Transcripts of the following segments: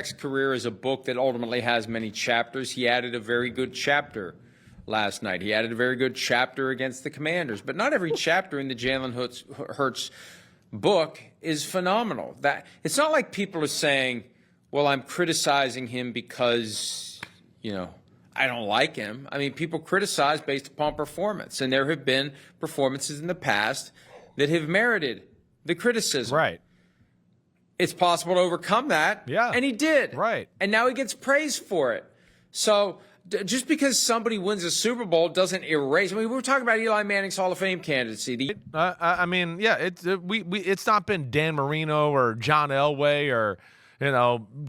career is a book that ultimately has many chapters. He added a very good chapter last night. He added a very good chapter against the Commanders. But not every chapter in the Jalen Hurts book is phenomenal. That it's not like people are saying, well, I'm criticizing him because, I don't like him. I mean, people criticize based upon performance, and there have been performances in the past that have merited the criticism. Right. It's possible to overcome that. Yeah. And he did. Right. And now he gets praised for it. So just because somebody wins a Super Bowl doesn't erase. I mean, we were talking about Eli Manning's Hall of Fame candidacy. It's not been Dan Marino or John Elway or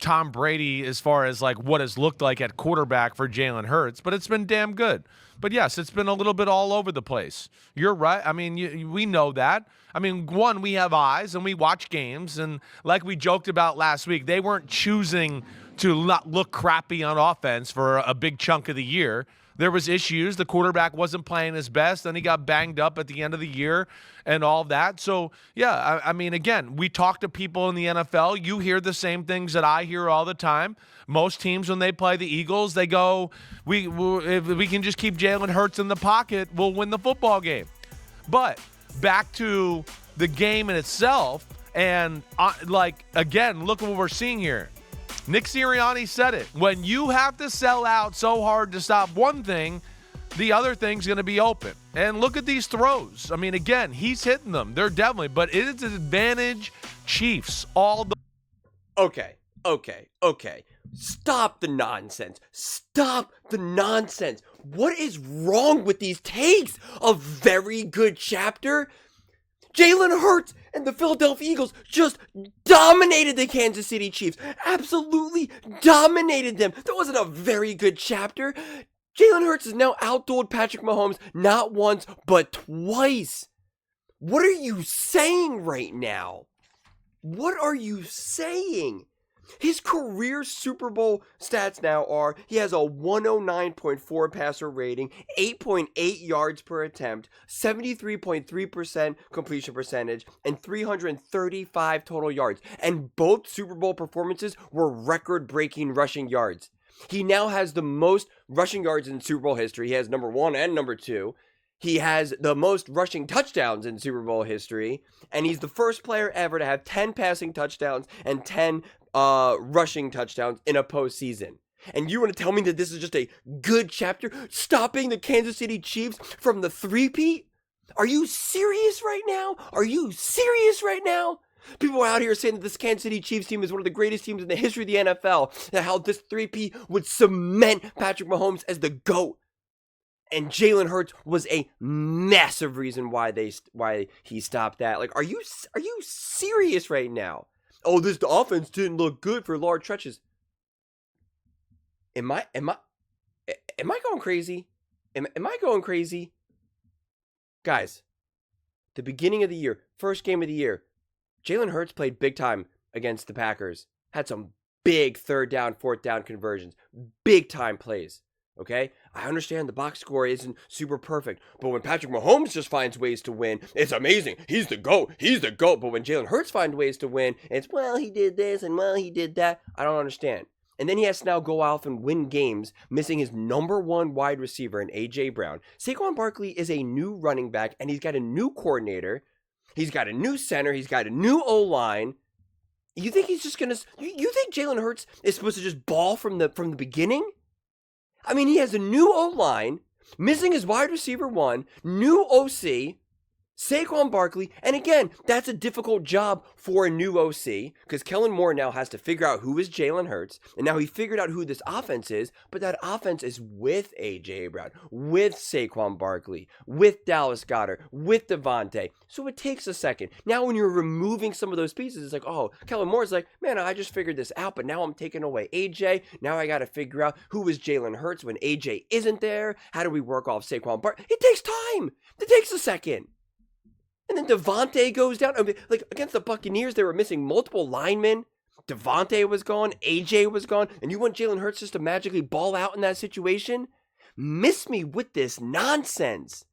Tom Brady as far as like what has looked like at quarterback for Jalen Hurts, but it's been damn good. But yes, it's been a little bit all over the place. You're right. I mean, we know that. I mean, one, we have eyes and we watch games, and like we joked about last week, they weren't choosing to not look crappy on offense for a big chunk of the year. There was issues. The quarterback wasn't playing his best, and he got banged up at the end of the year and all that. So, yeah, I mean, again, we talk to people in the NFL. You hear the same things that I hear all the time. Most teams, when they play the Eagles, they go, if we can just keep Jalen Hurts in the pocket, we'll win the football game. But back to the game in itself, and, again, look at what we're seeing here. Nick Sirianni said it. When you have to sell out so hard to stop one thing, the other thing's going to be open. And look at these throws. I mean, again, he's hitting them. They're definitely, but it is an advantage Chiefs all the. Okay. Stop the nonsense. Stop the nonsense. What is wrong with these takes? A very good chapter? Jalen Hurts and the Philadelphia Eagles just dominated the Kansas City Chiefs. Absolutely dominated them. That wasn't a very good chapter. Jalen Hurts has now outdueled Patrick Mahomes not once, but twice. What are you saying right now? What are you saying? His career Super Bowl stats now are, he has a 109.4 passer rating, 8.8 yards per attempt, 73.3% completion percentage, and 335 total yards. And both Super Bowl performances were record-breaking rushing yards. He now has the most rushing yards in Super Bowl history. He has number 1 and number 2. He has the most rushing touchdowns in Super Bowl history, and he's the first player ever to have 10 passing touchdowns and 10 rushing touchdowns in a postseason. And you want to tell me that this is just a good chapter, stopping the Kansas City Chiefs from the three-peat? Are you serious right now? People are out here saying that this Kansas City Chiefs team is one of the greatest teams in the history of the NFL, and how this three-peat would cement Patrick Mahomes as the GOAT. And Jalen Hurts was a massive reason why he stopped that. Like, are you serious right now? Oh, this offense didn't look good for large stretches. Am I going crazy? Am I going crazy? Guys, the beginning of the year, first game of the year, Jalen Hurts played big time against the Packers. Had some big third down, fourth down conversions. Big time plays. Okay? I understand the box score isn't super perfect, but when Patrick Mahomes just finds ways to win, it's amazing. He's the GOAT. But when Jalen Hurts finds ways to win, it's, well, he did this and, well, he did that. I don't understand. And then he has to now go off and win games, missing his number 1 wide receiver in A.J. Brown. Saquon Barkley is a new running back, and he's got a new coordinator. He's got a new center. He's got a new O-line. You think he's just going to... You think Jalen Hurts is supposed to just ball from the beginning? I mean, he has a new O-line, missing his wide receiver 1, new OC, Saquon Barkley, and again, that's a difficult job for a new OC, because Kellen Moore now has to figure out who is Jalen Hurts, and now he figured out who this offense is, but that offense is with A.J. Brown, with Saquon Barkley, with Dallas Goedert, with Devontae, so it takes a second. Now when you're removing some of those pieces, it's like, oh, Kellen Moore's like, man, I just figured this out, but now I'm taking away A.J., now I gotta figure out who is Jalen Hurts when A.J. isn't there, how do we work off Saquon Barkley? It takes time! It takes a second! And then Devontae goes down. I mean, like, against the Buccaneers, they were missing multiple linemen. Devontae was gone. AJ was gone. And you want Jalen Hurts just to magically ball out in that situation? Miss me with this nonsense.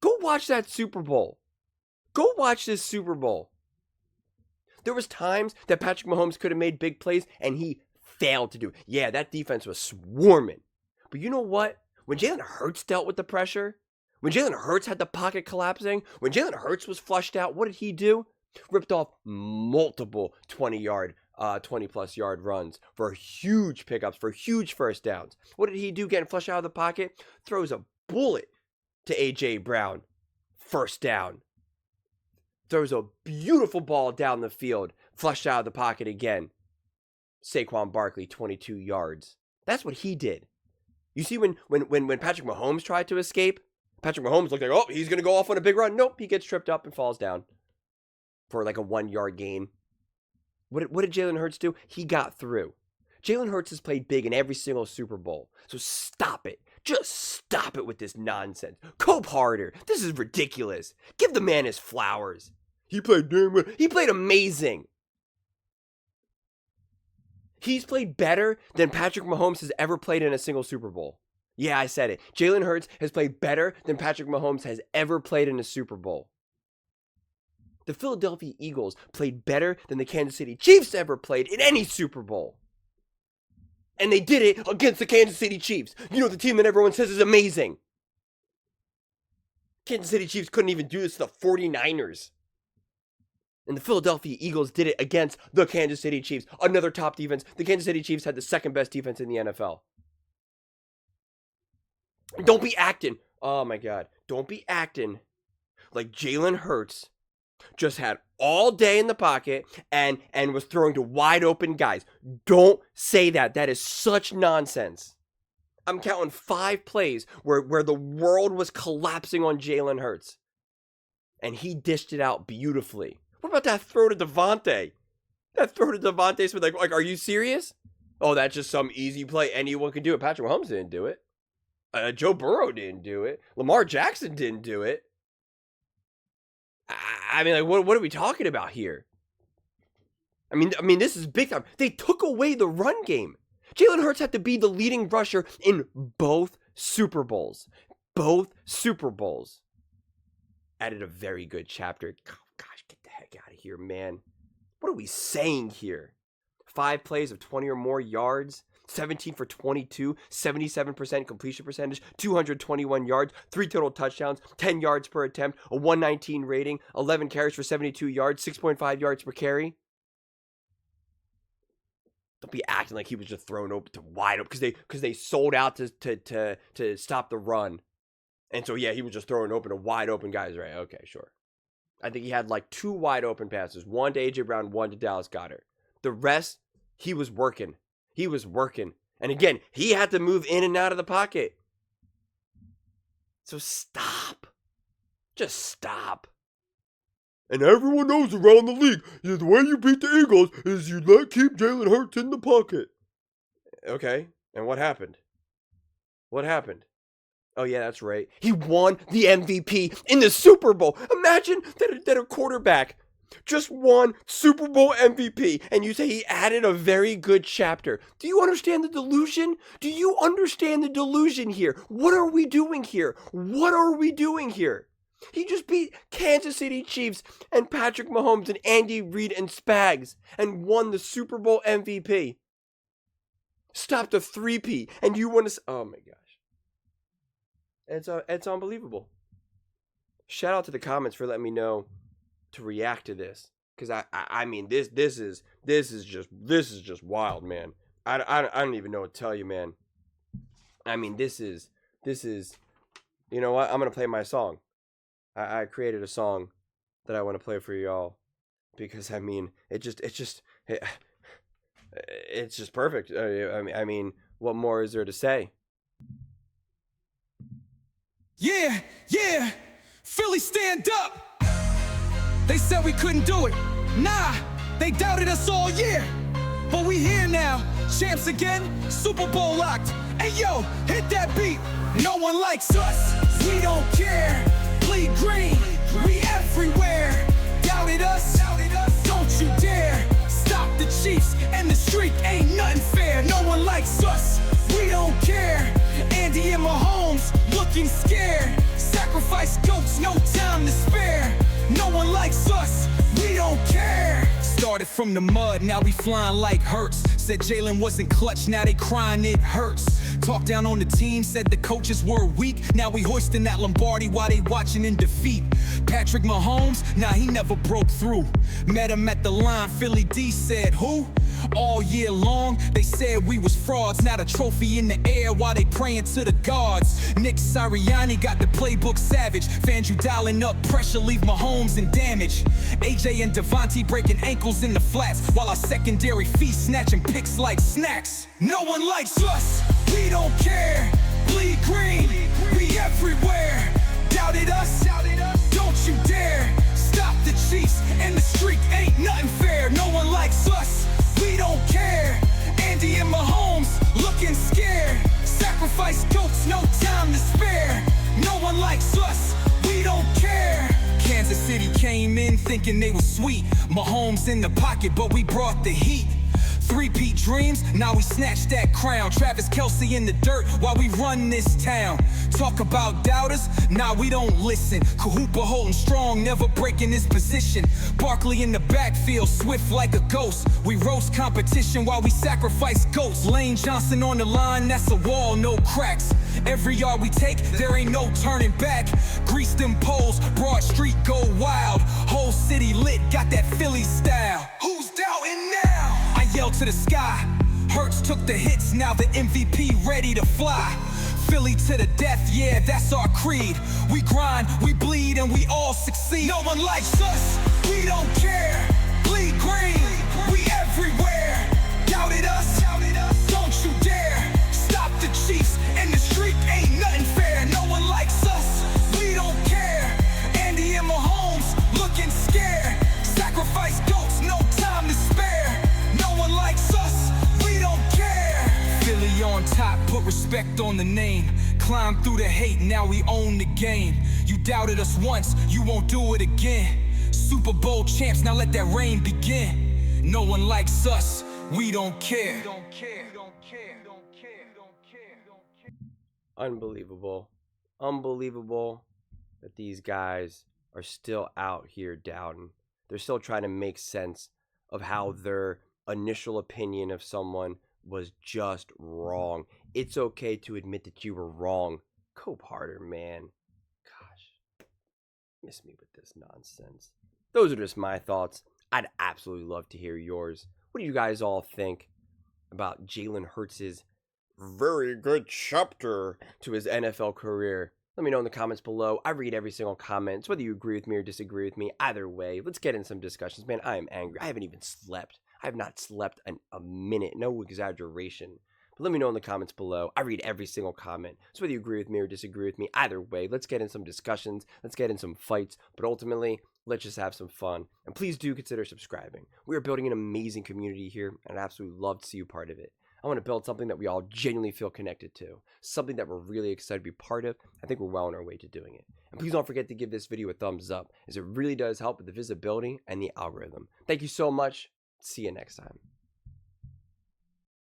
Go watch that Super Bowl. Go watch this Super Bowl. There was times that Patrick Mahomes could have made big plays, and he failed to do it. Yeah, that defense was swarming. But you know what? When Jalen Hurts dealt with the pressure, when Jalen Hurts had the pocket collapsing, when Jalen Hurts was flushed out, what did he do? Ripped off multiple 20-plus yard runs for huge pickups, for huge first downs. What did he do getting flushed out of the pocket? Throws a bullet to A.J. Brown. First down. Throws a beautiful ball down the field. Flushed out of the pocket again. Saquon Barkley, 22 yards. That's what he did. You see when Patrick Mahomes tried to escape, Patrick Mahomes looked like, oh, he's going to go off on a big run. Nope, he gets tripped up and falls down for like a 1-yard gain. What did Jalen Hurts do? He got through. Jalen Hurts has played big in every single Super Bowl. So stop it. Just stop it with this nonsense. Cope harder. This is ridiculous. Give the man his flowers. He played damn well. He played amazing. He's played better than Patrick Mahomes has ever played in a single Super Bowl. Yeah, I said it. Jalen Hurts has played better than Patrick Mahomes has ever played in a Super Bowl. The Philadelphia Eagles played better than the Kansas City Chiefs ever played in any Super Bowl. And they did it against the Kansas City Chiefs. You know, the team that everyone says is amazing. Kansas City Chiefs couldn't even do this to the 49ers. And the Philadelphia Eagles did it against the Kansas City Chiefs. Another top defense. The Kansas City Chiefs had the second best defense in the NFL. Don't be acting. Oh my God. Don't be acting like Jalen Hurts just had all day in the pocket and was throwing to wide open guys. Don't say that. That is such nonsense. I'm counting 5 plays where the world was collapsing on Jalen Hurts. And he dished it out beautifully. What about that throw to Devontae? That throw to Devontae Smith, like, are you serious? Oh, that's just some easy play. Anyone can do it. Patrick Mahomes didn't do it. Joe Burrow didn't do it. Lamar Jackson didn't do it. I mean, like, what are we talking about here? I mean, this is big time. They took away the run game. Jalen Hurts had to be the leading rusher in both Super Bowls. Both Super Bowls. Added a very good chapter. Oh, gosh, get the heck out of here, man. What are we saying here? 5 plays of 20 or more yards. 17 for 22, 77% completion percentage, 221 yards, 3 total touchdowns, 10 yards per attempt, a 119 rating, 11 carries for 72 yards, 6.5 yards per carry. Don't be acting like he was just thrown open to wide open because they sold out to stop the run. And so, yeah, he was just throwing open to wide open guys, right? Okay, sure. I think he had like 2 wide open passes, one to A.J. Brown, one to Dallas Goedert. The rest, he was working. He was working. And again, he had to move in and out of the pocket. So stop. Just stop. And everyone knows around the league, the way you beat the Eagles is you keep Jalen Hurts in the pocket. Okay, and what happened? What happened? Oh yeah, that's right. He won the MVP in the Super Bowl. Imagine that a quarterback just won Super Bowl MVP, and you say he added a very good chapter. Do you understand the delusion? Do you understand the delusion here? What are we doing here? What are we doing here? He just beat Kansas City Chiefs and Patrick Mahomes and Andy Reid and Spags and won the Super Bowl MVP. Stopped a 3P, and you want to... Oh my gosh. It's unbelievable. Shout out to the comments for letting me know to react to this, because I mean this is just wild, man. I don't even know what to tell you, man. I mean this is you know what, I'm gonna play my song. I created a song that I want to play for y'all because I mean it's just perfect. I mean what more is there to say? Yeah, Philly, stand up. They said we couldn't do it. Nah, they doubted us all year. But we here now, champs again, Super Bowl locked. Hey yo, hit that beat. No one likes us, we don't care. Bleed green, we everywhere. Doubted us, don't you dare. Stop the Chiefs, and the streak ain't nothing fair. No one likes us, we don't care. Andy and Mahomes looking scared. Sacrifice goats, no time to spare. No one likes us, we don't care. Started from the mud, now we flying like Hurts. Said Jalen wasn't clutch, now they crying it hurts. Talked down on the team, said the coaches were weak. Now we hoisting that Lombardi while they watching in defeat. Patrick Mahomes, nah, he never broke through. Met him at the line, Philly D said, who? All year long, they said we was frauds. Not a trophy in the air while they praying to the gods. Nick Sirianni got the playbook savage. Fans you dialing up pressure, leave Mahomes in damage. AJ and Devontae breaking ankles in the flats, while our secondary feast snatching picks like snacks. No one likes us, we don't care. Bleed green, we everywhere. Doubted us, don't you dare. Stop the Chiefs, and the streak ain't nothing fair. No one likes us, we don't care. Andy and Mahomes looking scared. Sacrifice goats, no time to spare. No one likes us, we don't care. Kansas City came in thinking they were sweet. Mahomes in the pocket, but we brought the heat. Three-peat dreams, now we snatched that crown. Travis Kelce in the dirt while we run this town. Talk about doubters, nah, we don't listen. Kahupa holding strong, never breaking his position. Barkley in the backfield, swift like a ghost. We roast competition while we sacrifice goats. Lane Johnson on the line, that's a wall, no cracks. Every yard we take, there ain't no turning back. Grease them poles, Broad Street go wild. Whole city lit, got that Philly style. Who's doubting now? I yell to the sky. Hurts took the hits, now the MVP ready to fly. Philly to the death, yeah, that's our creed. We grind, we bleed, and we all succeed. No one likes us, we don't care. Bleed green, we everywhere. Doubted us, don't you dare. Stop the Chiefs, and the streak ain't nothing fair. No one likes us, we don't care. Andy and Mahomes looking scared. Sacrifice goats, no time to spare. No one likes us, we don't care. Philly on top, put respect on the name. Climb through the hate, now we own the game. You doubted us once, you won't do it again. Super Bowl champs, now let that reign begin. No one likes us, we don't care. Unbelievable. Unbelievable that these guys are still out here doubting. They're still trying to make sense of how their initial opinion of someone was just wrong. It's okay to admit that you were wrong. Cope harder, man. Gosh, miss me with this nonsense. Those are just my thoughts. I'd absolutely love to hear yours. What do you guys all think about Jalen Hurts' very good chapter to his NFL career? Let me know in the comments below. I read every single comment, so whether you agree with me or disagree with me, either way, let's get in some discussions. Man, I am angry. I haven't even slept. I have not slept a minute. No exaggeration. But let me know in the comments below. I read every single comment, so whether you agree with me or disagree with me, either way, let's get in some discussions. Let's get in some fights. But ultimately, let's just have some fun. And please do consider subscribing. We are building an amazing community here, and I'd absolutely love to see you part of it. I want to build something that we all genuinely feel connected to, something that we're really excited to be part of. I think we're well on our way to doing it. And please don't forget to give this video a thumbs up, as it really does help with the visibility and the algorithm. Thank you so much. See you next time.